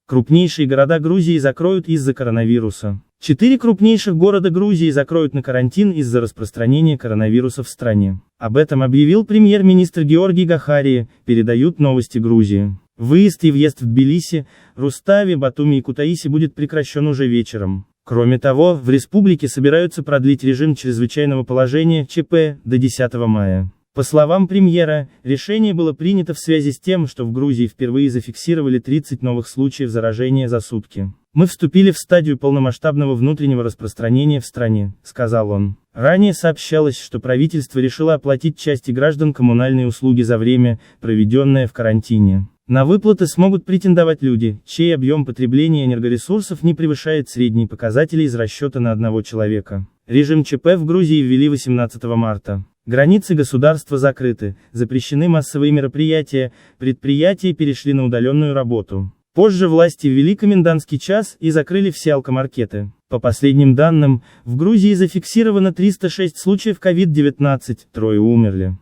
Крупнейшие города Грузии закроют из-за коронавируса. 4 крупнейших города Грузии закроют на карантин из-за распространения коронавируса в стране. Об этом объявил премьер-министр Георгий Гахари, передают Новости Грузии. Выезд и въезд в Тбилиси, Руставе, Батуми и Кутаиси будет прекращен уже вечером. Кроме того, в республике собираются продлить режим чрезвычайного положения ЧП до 10 мая. По словам премьера, решение было принято в связи с тем, что в Грузии впервые зафиксировали 30 новых случаев заражения за сутки. «Мы вступили в стадию полномасштабного внутреннего распространения в стране», — сказал он. Ранее сообщалось, что правительство решило оплатить части граждан коммунальные услуги за время, проведенное в карантине. На выплаты смогут претендовать люди, чей объем потребления энергоресурсов не превышает средние показатели из расчета на одного человека. Режим ЧП в Грузии ввели 18 марта. Границы государства закрыты, запрещены массовые мероприятия, предприятия перешли на удаленную работу. Позже власти ввели комендантский час и закрыли все алкомаркеты. По последним данным, в Грузии зафиксировано 306 случаев COVID-19, 3 умерли.